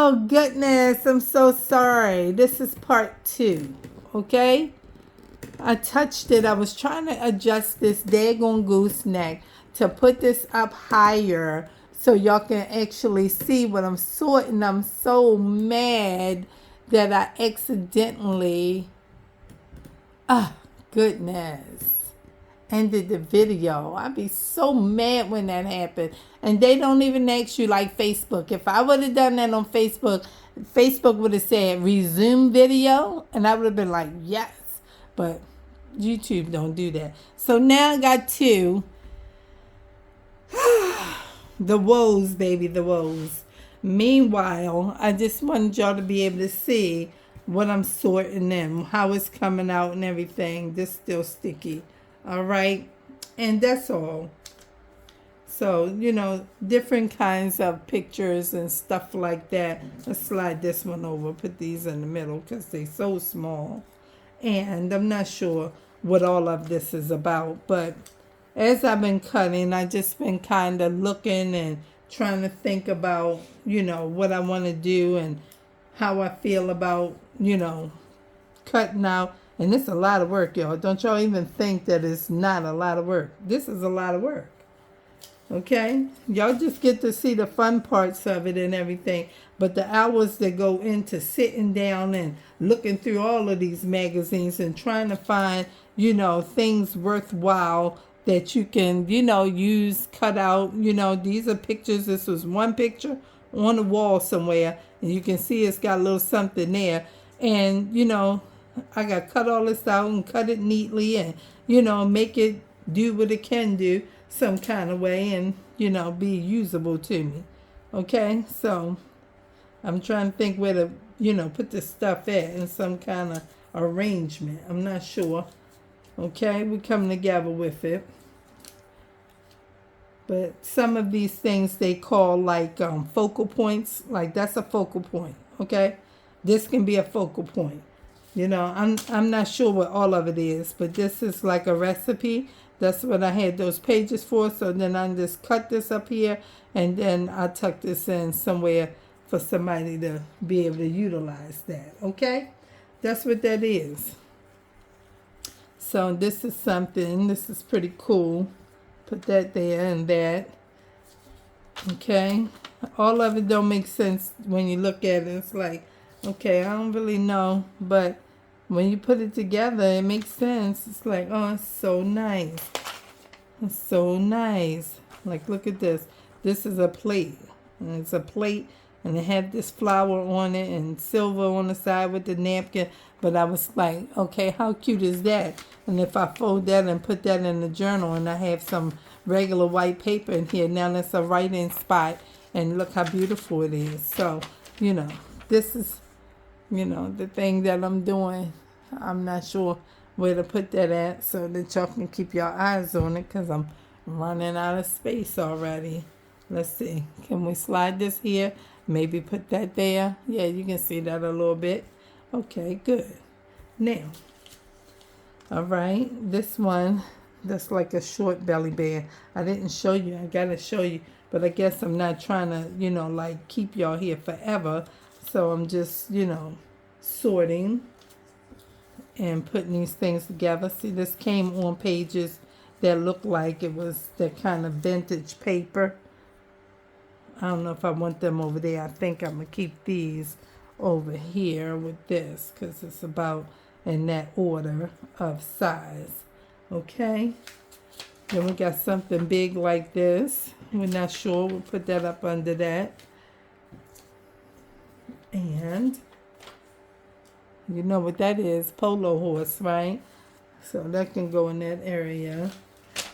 Oh, goodness. I'm so sorry. This is part 2. Okay? I touched it. I was trying to adjust this daggone gooseneck to put this up higher so y'all can actually see what I'm sorting. I'm so mad that I accidentally, ah, goodness, ended the video. I'd be so mad when that happened. And they don't even ask you like Facebook. If I would have done that on Facebook, Facebook would have said resume video, and I would have been like, yes. But YouTube don't do that. So now I got 2. The woes, baby, the woes. Meanwhile, I just wanted y'all to be able to see what I'm sorting them, how it's coming out and everything. This still sticky. All right. And that's all. So, different kinds of pictures and stuff like that. Let's slide this one over. Put these in the middle because they're so small. And I'm not sure what all of this is about. But as I've been cutting, I just been kind of looking and trying to think about, what I want to do and how I feel about, cutting out. And it's a lot of work, y'all. Don't y'all even think that it's not a lot of work. This is a lot of work. Okay? Y'all just get to see the fun parts of it and everything. But the hours that go into sitting down and looking through all of these magazines and trying to find, things worthwhile that you can, use, cut out. These are pictures. This was one picture on the wall somewhere. And you can see it's got a little something there. And, I got to cut all this out and cut it neatly and, make it do what it can do some kind of way and, be usable to me. Okay? So I'm trying to think where to, put this stuff at in some kind of arrangement. I'm not sure. Okay? We're coming together with it. But some of these things they call like focal points. Like that's a focal point. Okay? This can be a focal point. I'm not sure what all of it is, but this is like a recipe. That's what I had those pages for. So then I just cut this up here, and then I tuck this in somewhere for somebody to be able to utilize that. Okay? That's what that is. So this is something. This is pretty cool. Put that there and that. Okay? All of it don't make sense when you look at it. It's like, okay, I don't really know, but when you put it together, it makes sense. It's like, oh, it's so nice. It's so nice. Like, look at this. This is a plate. And it's a plate, and it had this flower on it and silver on the side with the napkin. But I was like, okay, how cute is that? And if I fold that and put that in the journal, and I have some regular white paper in here, now that's a writing spot. And look how beautiful it is. So, this is, the thing that I'm doing. I'm not sure where to put that at so that y'all can keep your eyes on it because I'm running out of space already. Let's see. Can we slide this here? Maybe put that there. Yeah, you can see that a little bit. Okay, good. Now, all right, this one, that's like a short belly band. I didn't show you. I got to show you. But I guess I'm not trying to, like keep y'all here forever. So I'm just, sorting and putting these things together. See, this came on pages that looked like it was that kind of vintage paper. I don't know if I want them over there. I think I'm going to keep these over here with this because it's about in that order of size. Okay. Then we got something big like this. We're not sure. We'll put that up under that. And you know what that is, polo horse, right? So that can go in that area.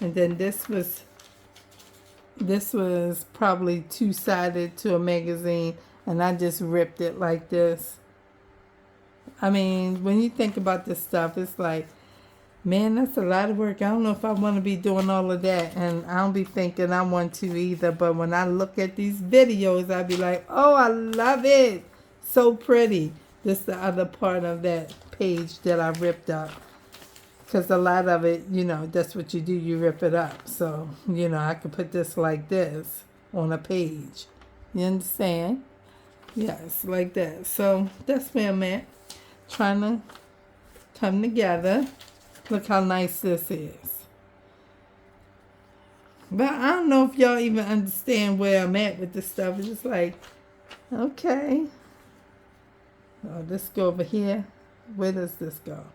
And then this was probably two-sided to a magazine, and I just ripped it like this. I mean, when you think about this stuff, it's like, man, that's a lot of work. I don't know if I want to be doing all of that, and I don't be thinking I want to either. But when I look at these videos, I be like, oh, I love it. So pretty. This is the other part of that page that I ripped up. Because a lot of it, that's what you do. You rip it up. So, I could put this like this on a page. You understand? Yes, like that. So that's where I'm at. Trying to come together. Look how nice this is. But I don't know if y'all even understand where I'm at with this stuff. It's just like, okay. Oh, this go over here. Where does this go?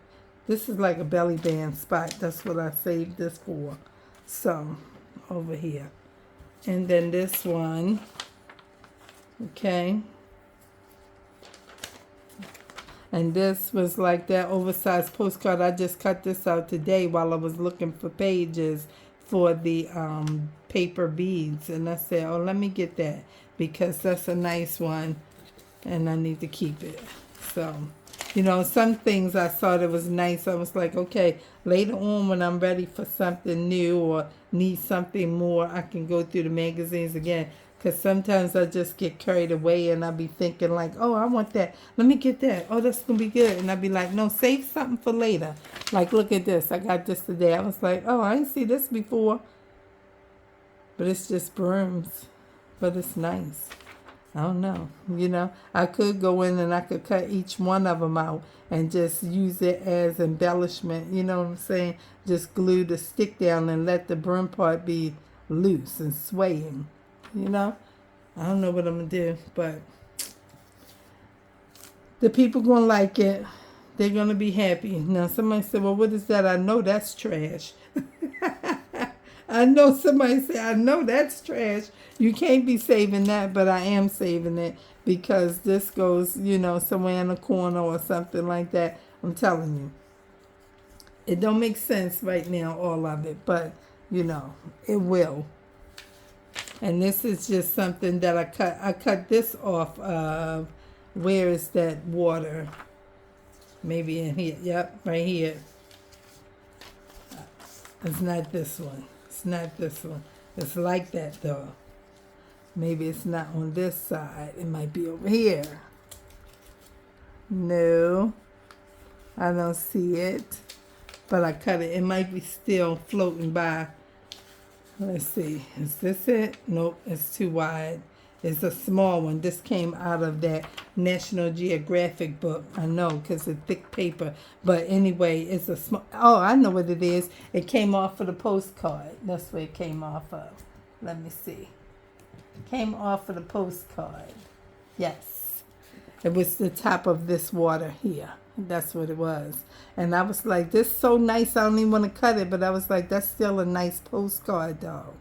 This is like a belly band spot. That's what I saved this for. So, over here. And then this one. Okay. And this was like that oversized postcard. I just cut this out today while I was looking for pages for the paper beads. And I said, oh, let me get that because that's a nice one and I need to keep it. So, you know, some things I thought it was nice. I was like, okay, later on when I'm ready for something new or need something more, I can go through the magazines again. Because sometimes I just get carried away and I be thinking like, oh, I want that. Let me get that. Oh, that's going to be good. And I be like, no, save something for later. Like, look at this. I got this today. I was like, oh, I didn't see this before. But it's just brooms. But it's nice. I don't know. You know, I could go in and I could cut each one of them out and just use it as embellishment. You know what I'm saying? Just glue the stick down and let the broom part be loose and swaying. You know, I don't know what I'm going to do, but the people going to like it. They're going to be happy. Now, somebody said, well, what is that? I know that's trash. I know somebody said, I know that's trash. You can't be saving that, but I am saving it because this goes, you know, somewhere in a corner or something like that. I'm telling you. It don't make sense right now, all of it, but, you know, it will. And this is just something that I cut. I cut this off of, where is that water? Maybe in here. Yep, right here. It's not this one. It's not this one. It's like that though. Maybe it's not on this side. It might be over here. No, I don't see it. But I cut it. It might be still floating by. Let's see. Is this it? Nope, it's too wide. It's a small one. This came out of that National Geographic book. I know, because it's thick paper. But anyway, it's a small... Oh, I know what it is. It came off of the postcard. That's where it came off of. Let me see. It came off of the postcard. Yes. It was the top of this water here. That's what it was. And I was like, this is so nice. I don't even want to cut it. But I was like, that's still a nice postcard, though.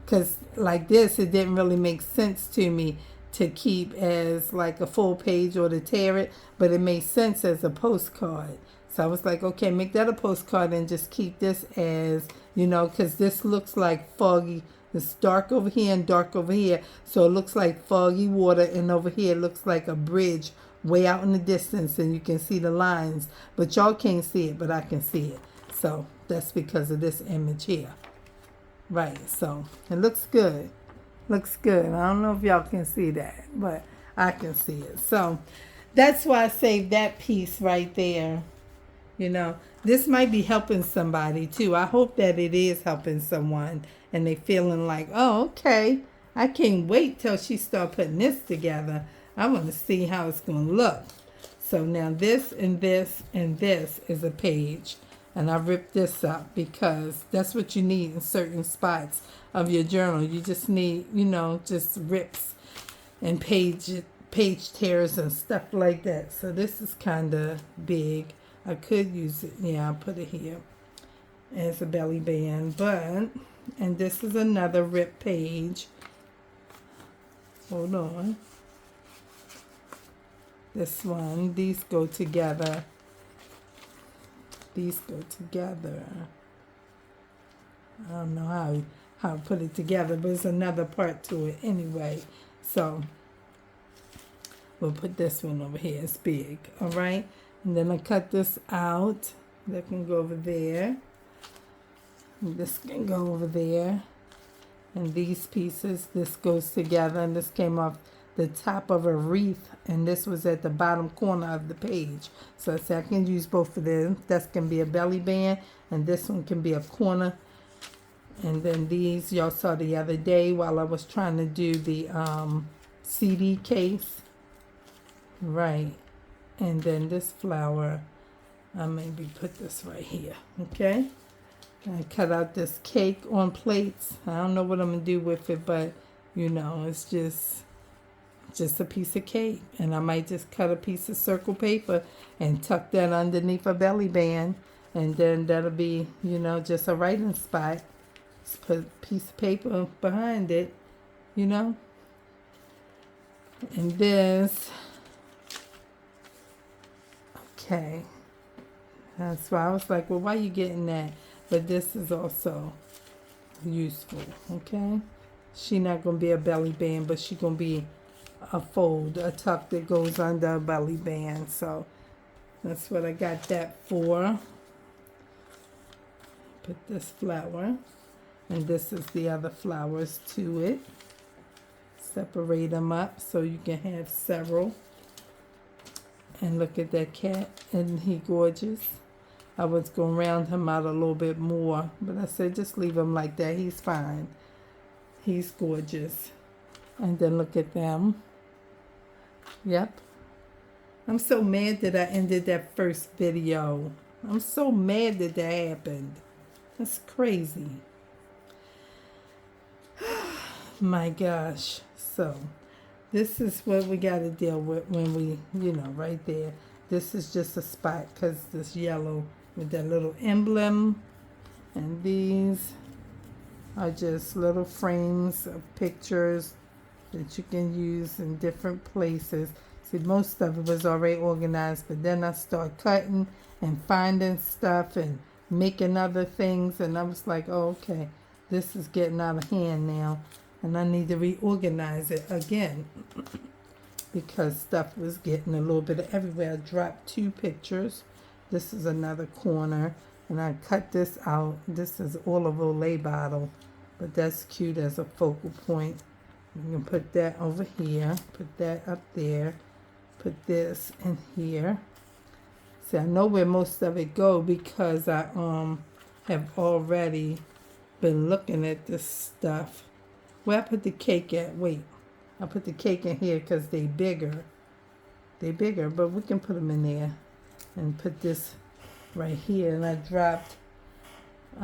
Because like this, it didn't really make sense to me to keep as like a full page or to tear it. But it made sense as a postcard. So I was like, okay, make that a postcard and just keep this as, you know, because this looks like foggy. It's dark over here and dark over here. So it looks like foggy water. And over here, it looks like a bridge way out in the distance. And you can see the lines. But y'all can't see it, but I can see it. So that's because of this image here. Right, so it looks good. Looks good. I don't know if y'all can see that, but I can see it. So that's why I saved that piece right there. You know, this might be helping somebody too. I hope that it is helping someone and they feeling like, oh, okay, I can't wait till she start putting this together. I want to see how it's going to look. So now this and this and this is a page. And I ripped this up because that's what you need in certain spots of your journal. You just need, you know, just rips and page tears and stuff like that. So this is kind of big. I could use it. Yeah, I'll put it here as a belly band. But, and this is another rip page. Hold on. This one, these go together. These go together. I don't know how to put it together, but it's another part to it anyway. So we'll put this one over here. It's big, all right? And then I cut this out. That can go over there. And this can go over there. And these pieces, this goes together. And this came off the top of a wreath, and this was at the bottom corner of the page. So I said I can use both of them. That can be a belly band, and this one can be a corner. And then these y'all saw the other day while I was trying to do the CD case. Right. And then this flower, I maybe put this right here. Okay. I cut out this cake on plates. I don't know what I'm going to do with it, but you know, it's just a piece of cake. And I might just cut a piece of circle paper and tuck that underneath a belly band. And then that'll be, you know, just a writing spot. Just put a piece of paper behind it, you know. And this, okay. That's why I was like, well, why are you getting that? But this is also useful, okay? She not going to be a belly band, but she going to be a fold, a tuck that goes under a belly band. So that's what I got that for. Put this flower. And this is the other flowers to it. Separate them up so you can have several. And look at that cat. Isn't he gorgeous? I was going to round him out a little bit more, but I said just leave him like that. He's fine. He's gorgeous. And then look at them. Yep. I'm so mad that I ended that first video. I'm so mad that that happened. That's crazy. My gosh. So, this is what we got to deal with when we, you know, right there. This is just a spot because this yellow with that little emblem. And these are just little frames of pictures that you can use in different places. See, most of it was already organized, but then I started cutting and finding stuff and making other things. And I was like, oh, okay, this is getting out of hand now. And I need to reorganize it again because stuff was getting a little bit of everywhere. I dropped 2 pictures. This is another corner. And I cut this out. This is Olive Olay bottle. But that's cute as a focal point. You can put that over here. Put that up there. Put this in here. See, I know where most of it go because I have already been looking at this stuff. Where I put the cake at? Wait. I put the cake in here because they bigger. They bigger, but we can put them in there. And put this right here. And I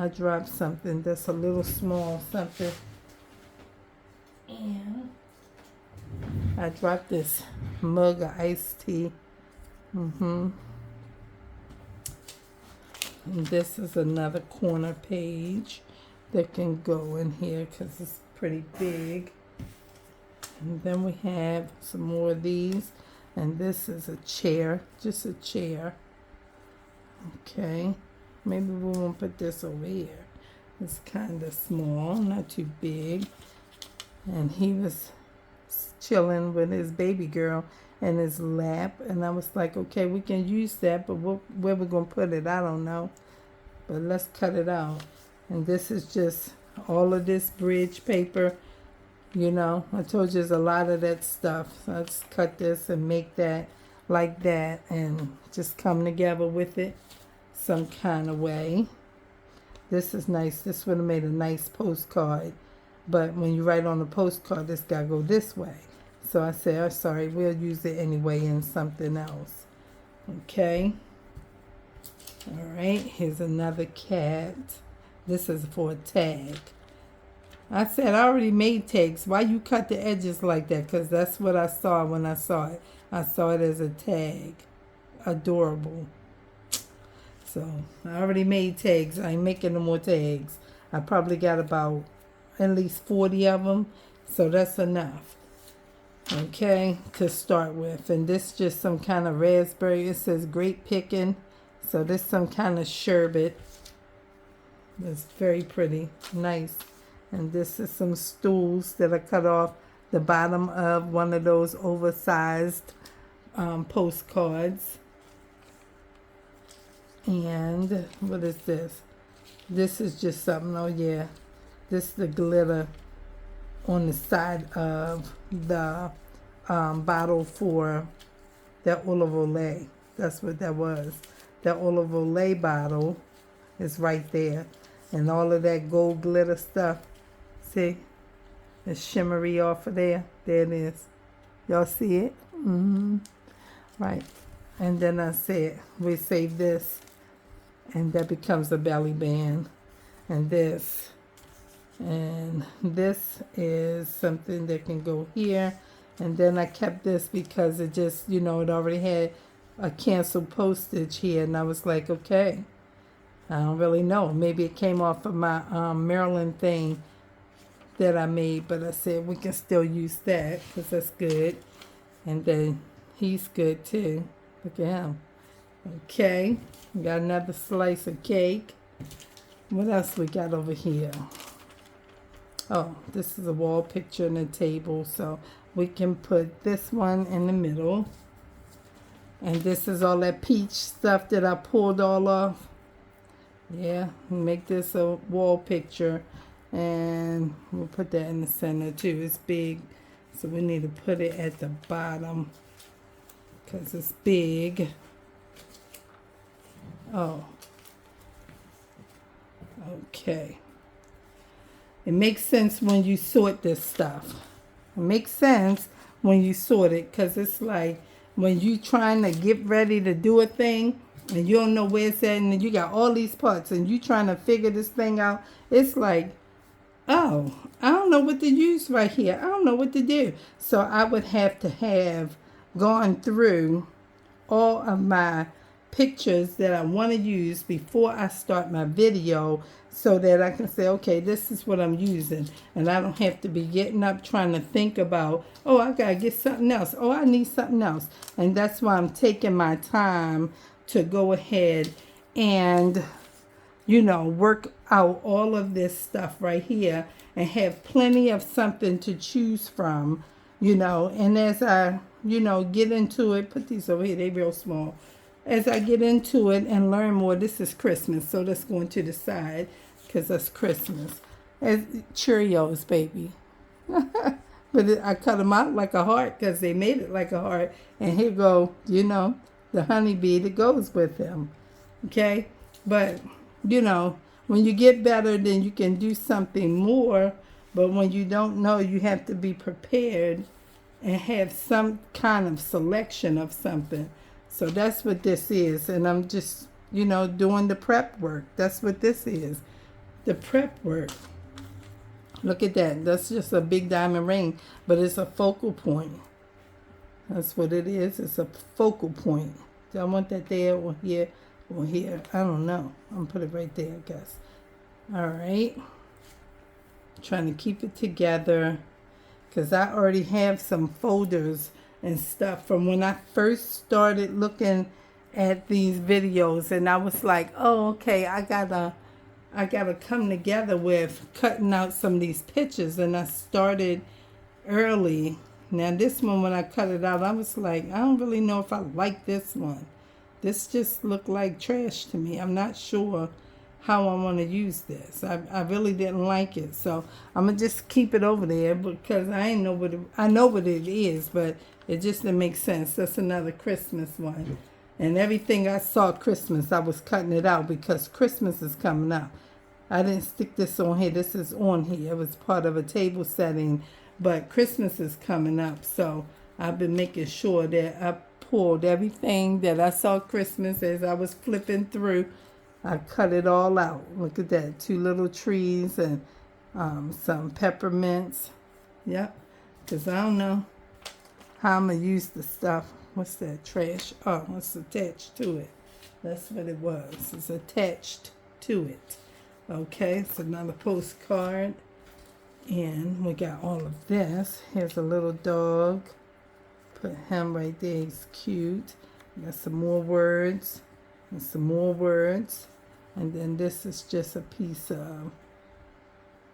dropped something that's a little small something. And I dropped this mug of iced tea. And this is another corner page that can go in here because it's pretty big. And then we have some more of these. And this is a chair, just a chair. Okay, maybe we won't put this over here. It's kind of small, not too big. And he was chilling with his baby girl in his lap. And I was like, okay, we can use that, but where we're going to put it, I don't know. But let's cut it out. And this is just all of this bridge paper. You know, I told you there's a lot of that stuff. So let's cut this and make that like that and just come together with it some kind of way. This is nice. This would have made a nice postcard. But when you write on the postcard, this got to go this way. So I said, oh, sorry, we'll use it anyway in something else. Okay. All right. Here's another cat. This is for a tag. I said, I already made tags. Why you cut the edges like that? Because that's what I saw when I saw it. I saw it as a tag. Adorable. So, I already made tags. I ain't making no more tags. I probably got about at least 40 of them. So, that's enough. Okay, to start with. And this just some kind of raspberry. It says grape picking. So, this some kind of sherbet. It's very pretty. Nice. And this is some stools that I cut off the bottom of one of those oversized postcards. And what is this? This is just something, oh yeah. This is the glitter on the side of the bottle for that Olive Olay. That's what that was. That Olive Olay bottle is right there. And all of that gold glitter stuff. See? It's shimmery off of there. There it is. Y'all see it? Mm-hmm. Right. And then I said, we save this, and that becomes a belly band. And this is something that can go here. And then I kept this because it just, it already had a canceled postage here. And I was like, okay, I don't really know. Maybe it came off of my Maryland thing that I made. But I said we can still use that because that's good. And then he's good too. Look at him. Okay. We got another slice of cake. What else we got over here? Oh, this is a wall picture and a table. So we can put this one in the middle. And this is all that peach stuff that I pulled all off. Yeah, make this a wall picture. And we'll put that in the center too. It's big. So we need to put it at the bottom because it's big. Oh. Okay. It makes sense when you sort this stuff. It makes sense when you sort it because it's like when you trying to get ready to do a thing and you don't know where it's at and you got all these parts and you trying to figure this thing out. It's like, oh, I don't know what to use right here. I don't know what to do. So I would have to have gone through all of my pictures that I want to use before I start my video so that I can say, okay, this is what I'm using. And I don't have to be getting up trying to think about, oh, I got to get something else. Oh, I need something else. And that's why I'm taking my time to go ahead and, work out all of this stuff right here and have plenty of something to choose from, and as I, get into it, put these over here, they real small. As I get into it and learn more, this is Christmas, so let's go into the side because that's Christmas. As Cheerios, baby. But I cut them out like a heart because they made it like a heart. And here go, the honeybee that goes with them. Okay? But, when you get better, then you can do something more. But when you don't know, you have to be prepared and have some kind of selection of something. So that's what this is. And I'm just, doing the prep work. That's what this is. The prep work. Look at that. That's just a big diamond ring. But it's a focal point. That's what it is. It's a focal point. Do I want that there or here or here? I don't know. I'm going to put it right there, I guess. All right. Trying to keep it together. Because I already have some folders and stuff from when I first started looking at these videos, and I was like, oh, okay, I gotta come together with cutting out some of these pictures. And I started early. Now this one, when I cut it out, I was like, I don't really know if I like this one. This just looked like trash to me. I'm not sure how I want to use this. I really didn't like it, so I'm gonna just keep it over there because I know what it is, but it just didn't make sense. That's another Christmas one, and everything I saw Christmas, I was cutting it out because Christmas is coming up. I didn't stick this on here. This is on here. It was part of a table setting, but Christmas is coming up, so I've been making sure that I pulled everything that I saw Christmas as I was flipping through. I cut it all out. Look at that. 2 little trees and some peppermints. Yep. Because I don't know how I'm going to use the stuff. What's that? Trash. Oh, it's attached to it. That's what it was. It's attached to it. Okay. It's another postcard. And we got all of this. Here's a little dog. Put him right there. He's cute. Got some more words. And some more words. And then this is just a piece of,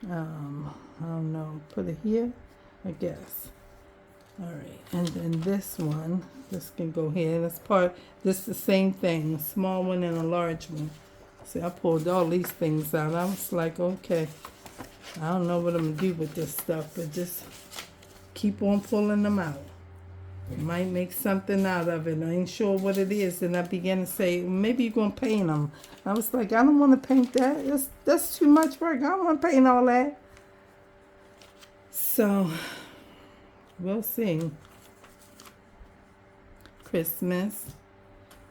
I don't know, put it here, I guess. All right, and then this one, this can go here. That's this is the same thing, a small one and a large one. See, I pulled all these things out. I was like, okay, I don't know what I'm going to do with this stuff, but just keep on pulling them out. Might make something out of it. I ain't sure what it is. And I began to say, maybe you're going to paint them. I was like, I don't want to paint that. That's too much work. I don't want to paint all that. So, we'll see. Christmas.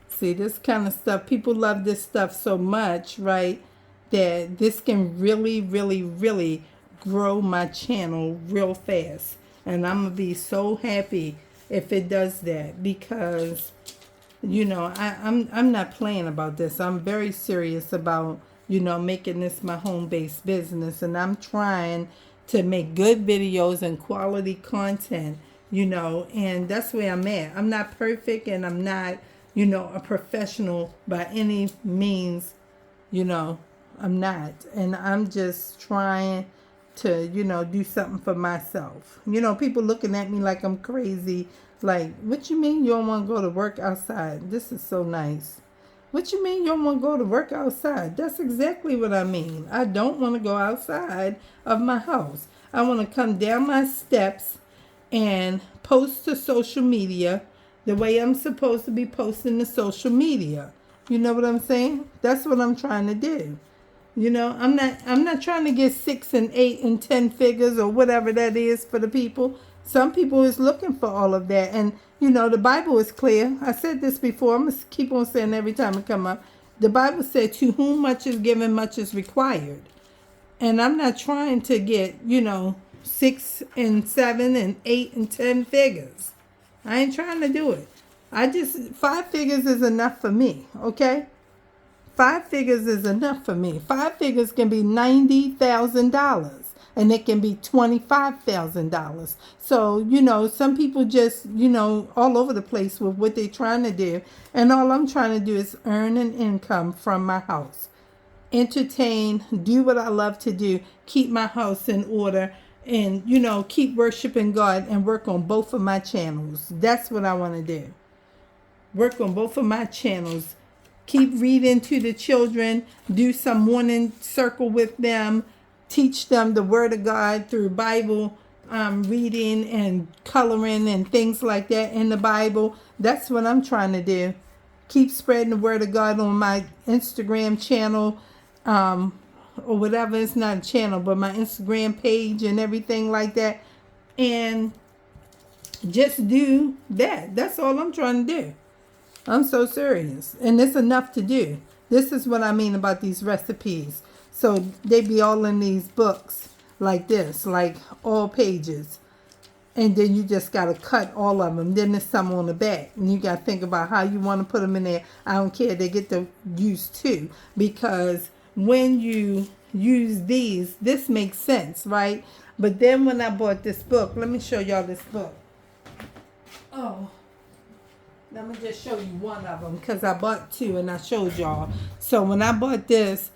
See, this kind of stuff, people love this stuff so much, right? That this can really, really, really grow my channel real fast. And I'm going to be so happy if it does that, because, you know, I'm not playing about this. I'm very serious about, you know, making this my home-based business. And I'm trying to make good videos and quality content, you know, and that's where I'm at. I'm not perfect, and I'm not, you know, a professional by any means, you know, I'm not. And I'm just trying to, you know, do something for myself. You know, people looking at me like I'm crazy. Like, what you mean you don't want to go to work outside? This is so nice. What you mean you don't want to go to work outside? That's exactly what I mean. I don't want to go outside of my house. I want to come down my steps and post to social media the way I'm supposed to be posting to social media. You know what I'm saying? That's what I'm trying to do. You know, I'm not trying to get 6 and 8 and 10 figures or whatever that is for the people. Some people is looking for all of that. And, you know, the Bible is clear. I said this before. I'm going to keep on saying every time it come up. The Bible said, to whom much is given, much is required. And I'm not trying to get, you know, 6 and 7 and 8 and 10 figures. I ain't trying to do it. 5 figures is enough for me, okay? 5 figures is enough for me. 5 figures can be $90,000. And it can be $25,000. So, you know, some people just, you know, all over the place with what they're trying to do. And all I'm trying to do is earn an income from my house. Entertain, do what I love to do, keep my house in order, and, you know, keep worshiping God and work on both of my channels. That's what I want to do. Work on both of my channels. Keep reading to the children. Do some morning circle with them. Teach them the Word of God through Bible reading and coloring and things like that in the Bible. That's what I'm trying to do. Keep spreading the Word of God on my Instagram channel, or whatever. It's not a channel, but my Instagram page and everything like that. And just do that. That's all I'm trying to do. I'm so serious. And it's enough to do. This is what I mean about these recipes. So they be all in these books like this, like all pages. And then you just got to cut all of them. Then there's some on the back. And you got to think about how you want to put them in there. I don't care. They get to use 2. Because when you use these, this makes sense, right? But then when I bought this book, let me show y'all this book. Oh, let me just show you one of them, because I bought 2 and I showed y'all. So when I bought this,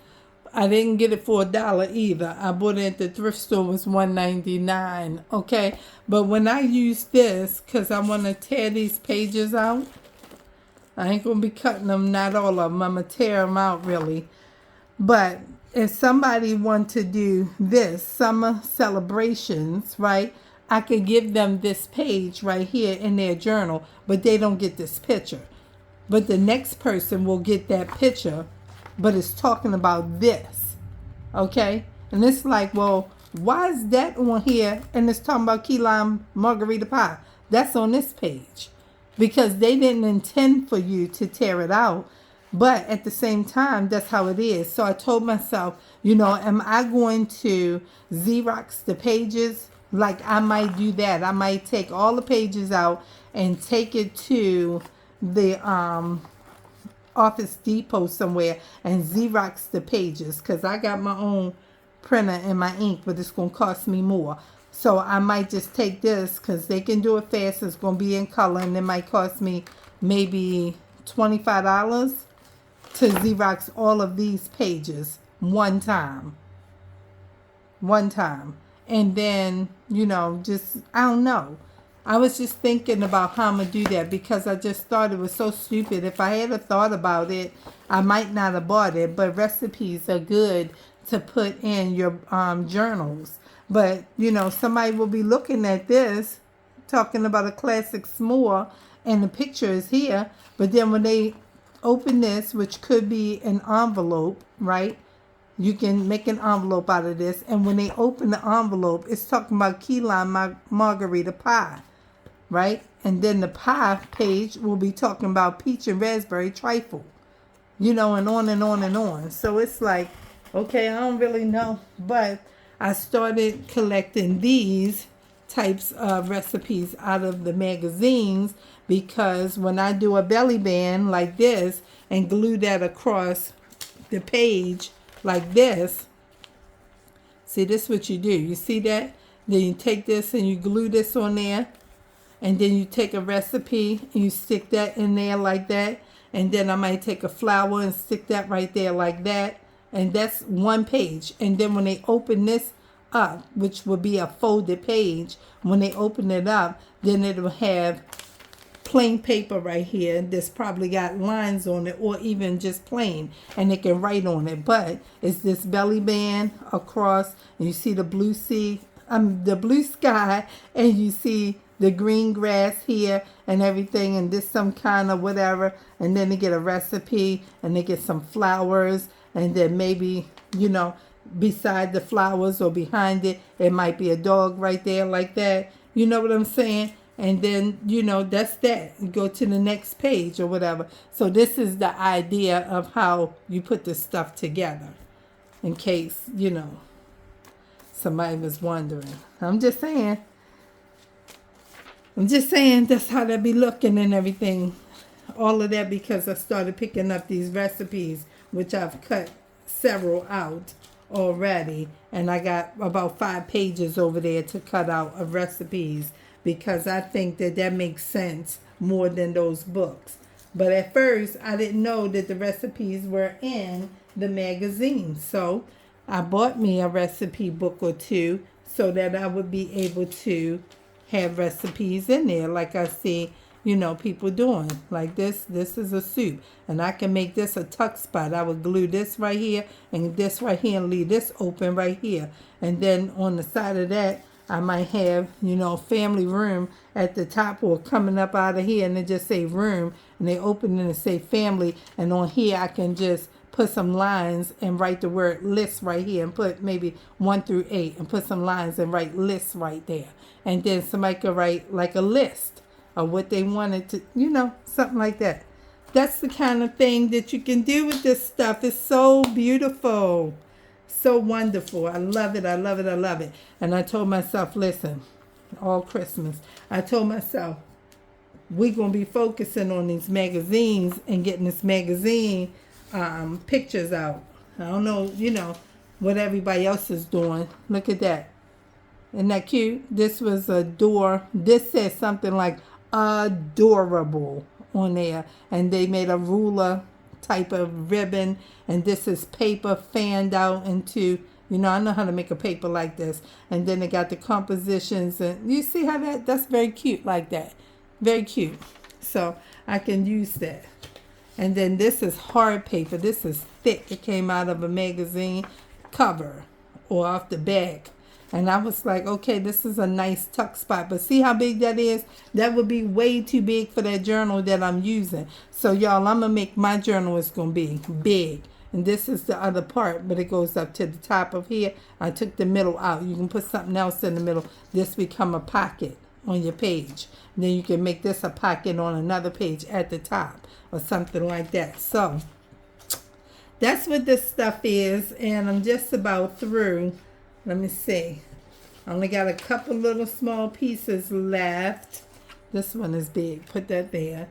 I didn't get it for $1 either. I bought it at the thrift store. It was $1.99. Okay, but when I use this, because I want to tear these pages out, I ain't gonna be cutting them, not all of them. I'm gonna tear them out really. But if somebody want to do this summer celebrations, right, I could give them this page right here in their journal, but they don't get this picture. But the next person will get that picture, but it's talking about this, okay? And it's like, well, why is that on here and it's talking about key lime margarita pie? That's on this page, because they didn't intend for you to tear it out. But at the same time, that's how it is. So I told myself, you know, am I going to Xerox the pages? Like, I might do that. I might take all the pages out and take it to the Office Depot somewhere and Xerox the pages, because I got my own printer and my ink, but it's going to cost me more. So I might just take this, because they can do it fast. It's going to be in color, and it might cost me maybe $25 to Xerox all of these pages one time. And then, you know, just, I don't know. I was just thinking about how I'm going to do that, because I just thought it was so stupid. If I had a thought about it, I might not have bought it. But recipes are good to put in your journals. But, you know, somebody will be looking at this, talking about a classic s'more, and the picture is here. But then when they open this, which could be an envelope, right? You can make an envelope out of this. And when they open the envelope, it's talking about key lime margarita pie. right? And then the pie page will be talking about peach and raspberry trifle, you know, and on and on and on. So it's like, okay, I don't really know. But I started collecting these types of recipes out of the magazines because when I do a belly band like this and glue that across the page like this, see, this is what you do. You see that? Then you take this and you glue this on there. And then you take a recipe and you stick that in there like that. And then I might take a flower and stick that right there like that. And that's one page. And then when they open this up, which will be a folded page, when they open it up, then it will have plain paper right here. This probably got lines on it or even just plain. And they can write on it. But it's this belly band across. And you see the blue sea, the blue sky. And you see the green grass here and everything, and this some kind of whatever, and then they get a recipe and they get some flowers, and then maybe, you know, beside the flowers or behind it, it might be a dog right there like that. You know what I'm saying? And then, you know, that's that. You go to the next page or whatever. So this is the idea of how you put this stuff together, in case, you know, somebody was wondering. I'm just saying that's how they be looking and everything. All of that because I started picking up these recipes, which I've cut several out already. And I got about 5 pages over there to cut out of recipes because I think that makes sense more than those books. But at first, I didn't know that the recipes were in the magazine. So I bought me a recipe book or two so that I would be able to have recipes in there like I see, you know, people doing. Like this is a soup. And I can make this a tuck spot. I would glue this right here and this right here and leave this open right here. And then on the side of that, I might have, you know, family room at the top or coming up out of here and it just say room. And they open it and say family. And on here I can just put some lines and write the word list right here and put maybe 1 through 8 and put some lines and write lists right there. And then somebody could write like a list of what they wanted to, you know, something like that. That's the kind of thing that you can do with this stuff. It's so beautiful. So wonderful. I love it. I love it. I love it. And I told myself, listen, all Christmas, I told myself, we're going to be focusing on these magazines and getting this magazine pictures out. I don't know, you know, what everybody else is doing. Look at that. Isn't that cute? This was a door. This says something like adorable on there. And they made a ruler type of ribbon. And this is paper fanned out into, you know, I know how to make a paper like this. And then they got the compositions. And you see how that's very cute like that. Very cute. So I can use that. And then this is hard paper. This is thick. It came out of a magazine cover or off the back. And I was like, okay, this is a nice tuck spot. But see how big that is? That would be way too big for that journal that I'm using. So, y'all, I'm going to make my journal is going to be big. And this is the other part, but it goes up to the top of here. I took the middle out. You can put something else in the middle. This become a pocket on your page. And then you can make this a pocket on another page at the top or something like that. So, that's what this stuff is. And I'm just about through. Let me see. I only got a couple little small pieces left. This one is big. Put that there.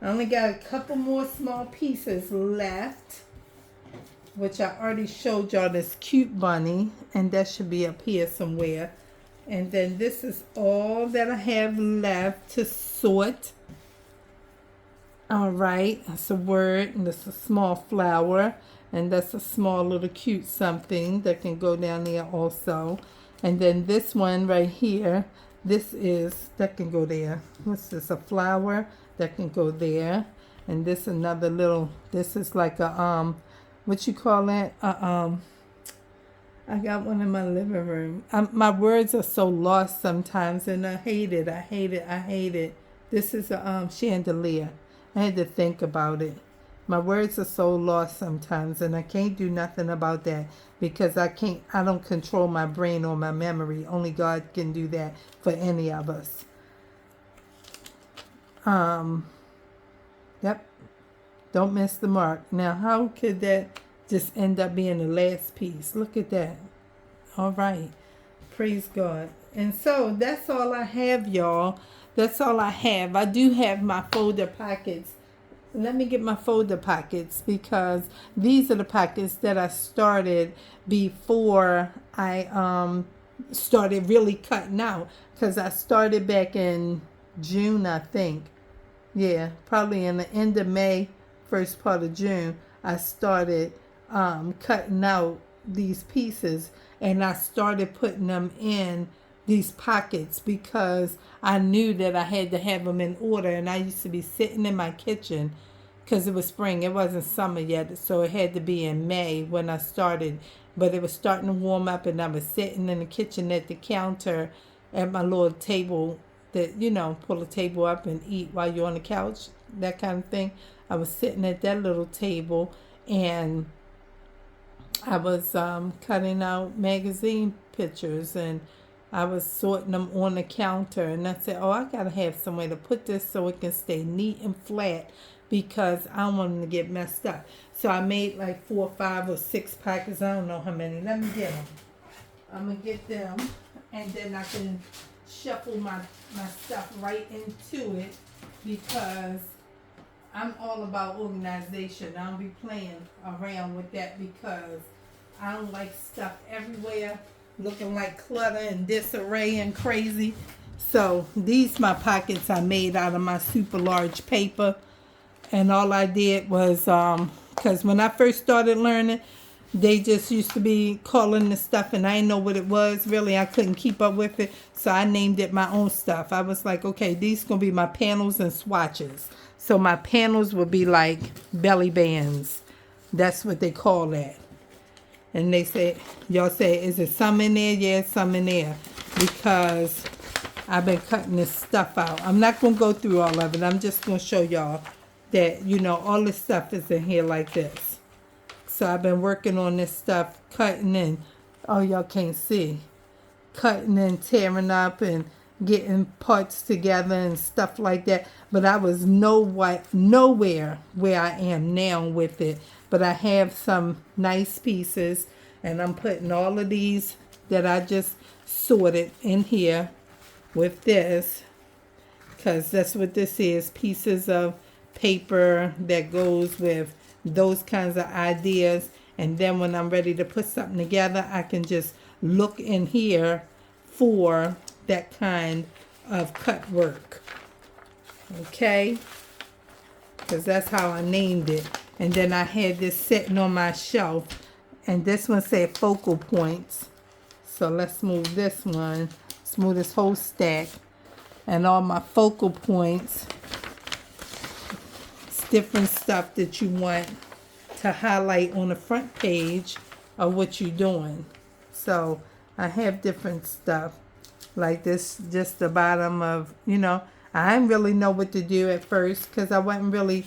I only got a couple more small pieces left, which I already showed y'all this cute bunny. And that should be up here somewhere. And then this is all that I have left to sort. All right. That's a word. And that's a small flower. And that's a small little cute something that can go down there also. And then this one right here, that can go there. What's this? A flower that can go there. And this another little, this is like a, what you call that? I got one in my living room. My words are so lost sometimes and I hate it. I hate it. I hate it. This is a chandelier. I had to think about it. My words are so lost sometimes and I can't do nothing about that because I don't control my brain or my memory. Only God can do that for any of us. Um, yep, don't miss the mark. Now, how could that just end up being the last piece? Look at that. All right. Praise God. And so that's all I have, y'all. That's all I have. I do have my folder pockets. Let me get my folder pockets because these are the pockets that I started before I started really cutting out, because I started back in June, I think. Yeah, probably in the end of May, first part of June, I started cutting out these pieces, and I started putting them in these pockets because I knew that I had to have them in order. And I used to be sitting in my kitchen because it was spring, it wasn't summer yet, so it had to be in May when I started. But it was starting to warm up, and I was sitting in the kitchen at the counter at my little table that, pull a table up and eat while you're on the couch, that kind of thing. I was sitting at that little table, and I was cutting out magazine pictures, and I was sorting them on the counter. And I said, oh, I got to have some way to put this so it can stay neat and flat, because I don't want them to get messed up. So I made like 4, 5, or 6 packets. I don't know how many. Let me get them. I'm going to get them, and then I can shuffle my stuff right into it, because I'm all about organization. I don't be playing around with that, because I don't like stuff everywhere looking like clutter and disarray and crazy. So these my pockets I made out of my super large paper. And all I did was, because when I first started learning, they just used to be calling the stuff, and I didn't know what it was. Really, I couldn't keep up with it. So I named it my own stuff. I was like, okay, these going to be my panels and swatches. So my panels would be like belly bands. That's what they call that. And they say, y'all say, is it some in there? Yeah, some in there. Because I've been cutting this stuff out. I'm not going to go through all of it. I'm just going to show y'all that, all this stuff is in here like this. So I've been working on this stuff, cutting and, oh, y'all can't see, cutting and tearing up and getting parts together and stuff like that. But I was nowhere where I am now with it. But I have some nice pieces, and I'm putting all of these that I just sorted in here with this, because that's what this is, pieces of paper that goes with those kinds of ideas. And then when I'm ready to put something together, I can just look in here for that kind of cut work. Okay? Because that's how I named it. And then I had this sitting on my shelf, and this one said focal points. So let's move this one. Let's move this whole stack. And all my focal points, it's different stuff that you want to highlight on the front page of what you're doing. So I have different stuff like this, just the bottom of, I didn't really know what to do at first, because I wasn't really,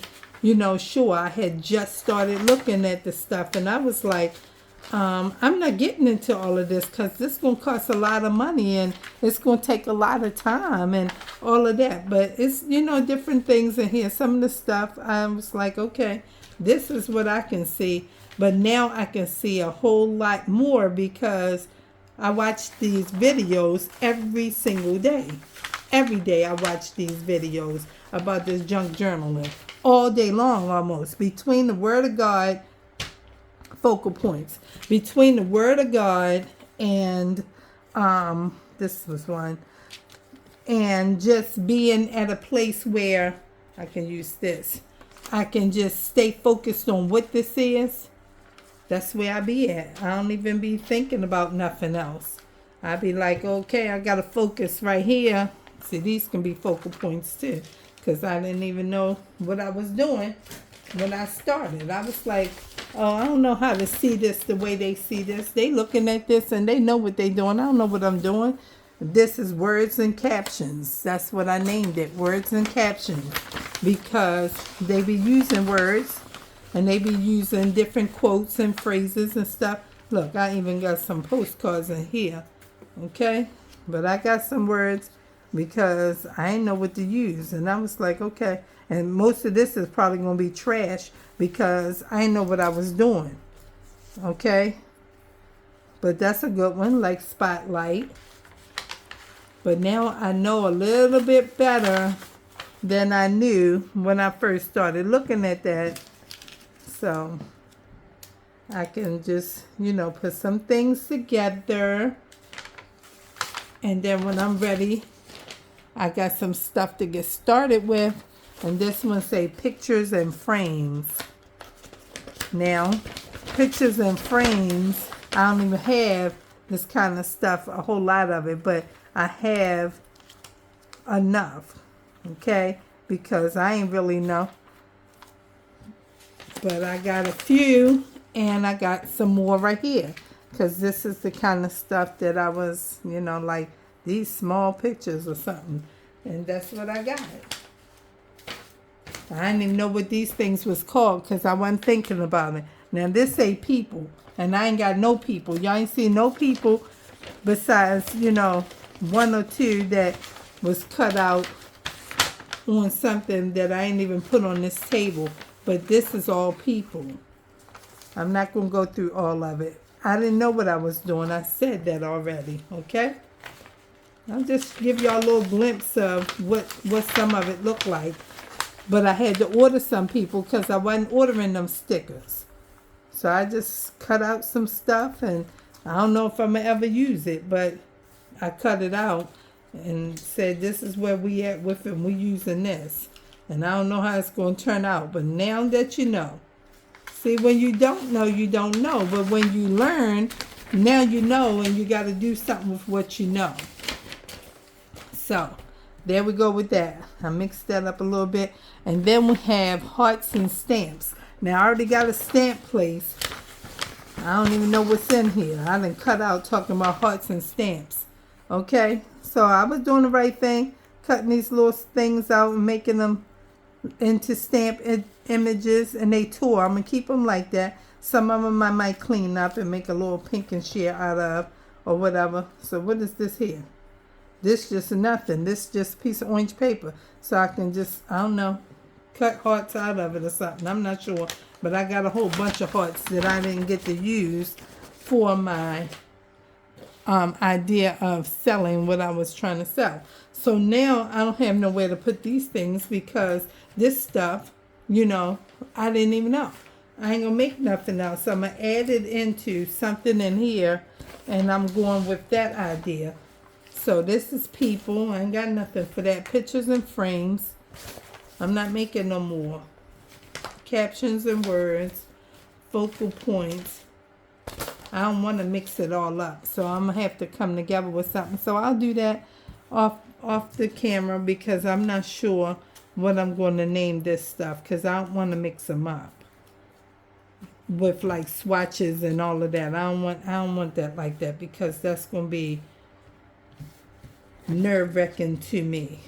sure. I had just started looking at the stuff, and I was like, I'm not getting into all of this, because this is going to cost a lot of money, and it's going to take a lot of time and all of that. But it's, different things in here. Some of the stuff, I was like, okay, this is what I can see. But now I can see a whole lot more, because I watch these videos every single day. Every day I watch these videos about this junk journaling. All day long almost. Between the Word of God, focal points. Between the Word of God and, this was one. And just being at a place where I can use this. I can just stay focused on what this is. That's where I be at. I don't even be thinking about nothing else. I be like, okay, I got to focus right here. See, these can be focal points too, because I didn't even know what I was doing when I started. I was like, oh, I don't know how to see this the way they see this. They looking at this and they know what they doing. I don't know what I'm doing. This is words and captions. That's what I named it, words and captions, because they be using words and they be using different quotes and phrases and stuff. Look, I even got some postcards in here. Okay, but I got some words because I didn't know what to use. And I was like, okay. And most of this is probably going to be trash because I didn't know what I was doing. Okay. But that's a good one, like Spotlight. But now I know a little bit better than I knew when I first started looking at that. So I can just, put some things together. And then when I'm ready, I got some stuff to get started with. And this one say pictures and frames. Now, pictures and frames, I don't even have this kind of stuff, a whole lot of it, but I have enough, okay? Because I ain't really know. But I got a few, and I got some more right here. Because this is the kind of stuff that I was, like these small pictures or something. And that's what I got. I didn't even know what these things was called because I wasn't thinking about it. Now this say people, and I ain't got no people. Y'all ain't seen no people besides, one or two that was cut out on something that I ain't even put on this table. But this is all people. I'm not going to go through all of it. I didn't know what I was doing. I said that already, okay? I'll just give y'all a little glimpse of what some of it looked like. But I had to order some people because I wasn't ordering them stickers. So I just cut out some stuff, and I don't know if I'm going to ever use it, but I cut it out and said this is where we at with it, and we using this. And I don't know how it's going to turn out, but now that you know. See, when you don't know, you don't know. But when you learn, now you know, and you got to do something with what you know. So, there we go with that. I mixed that up a little bit. And then we have hearts and stamps. Now, I already got a stamp place. I don't even know what's in here. I done cut out talking about hearts and stamps. Okay? So, I was doing the right thing. Cutting these little things out and making them into stamp images, and they tore. I'm going to keep them like that. Some of them I might clean up and make a little pink and share out of or whatever. So what is this here? This just nothing. This just a piece of orange paper. So I can just, I don't know, cut hearts out of it or something. I'm not sure. But I got a whole bunch of hearts that I didn't get to use for my idea of selling what I was trying to sell. So now I don't have nowhere to put these things because this stuff, I didn't even know. I ain't gonna make nothing else. So I'm gonna add it into something in here, and I'm going with that idea. So this is people. I ain't got nothing for that. Pictures and frames. I'm not making no more. Captions and words. Focal points. I don't want to mix it all up, so I'm gonna have to come together with something. So I'll do that off the camera because I'm not sure what I'm going to name this stuff because I don't want to mix them up with like swatches and all of that. I don't want that like that because that's going to be nerve-wracking to me.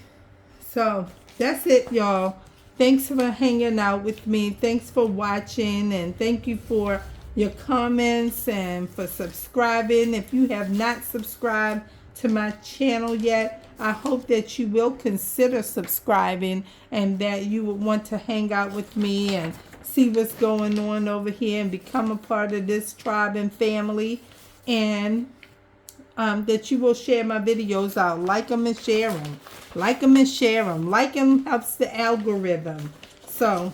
So that's it, y'all. Thanks for hanging out with me. Thanks for watching, and thank you for your comments and for subscribing. If you have not subscribed to my channel yet, I hope that you will consider subscribing and that you would want to hang out with me and see what's going on over here and become a part of this tribe and family, and that you will share my videos out. Like them and share them. Like them and share them. Like them helps the algorithm. So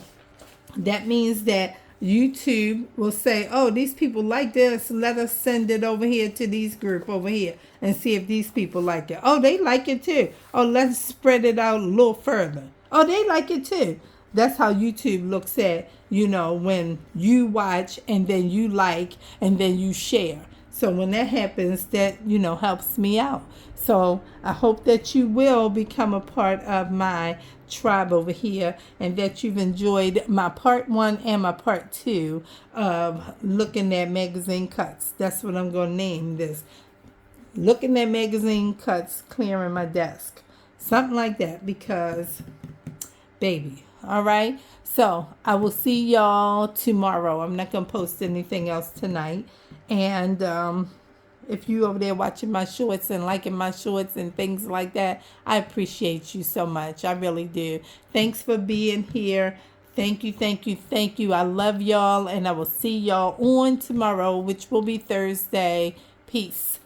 that means that YouTube will say, oh, these people like this. Let us send it over here to these group over here and see if these people like it. Oh, they like it too. Oh, let's spread it out a little further. Oh, they like it too. That's how YouTube looks at, when you watch and then you like and then you share. So when that happens, that, helps me out. So I hope that you will become a part of my tribe over here and that you've enjoyed my part 1 and my part 2 of looking at magazine cuts. That's what I'm going to name this. Looking at magazine cuts, clearing my desk. Something like that because, baby. All right. So I will see y'all tomorrow. I'm not going to post anything else tonight. And if you over there watching my shorts and liking my shorts and things like that, I appreciate you so much. I really do. Thanks for being here. Thank you, thank you, thank you. I love y'all, and I will see y'all on tomorrow, which will be Thursday. Peace.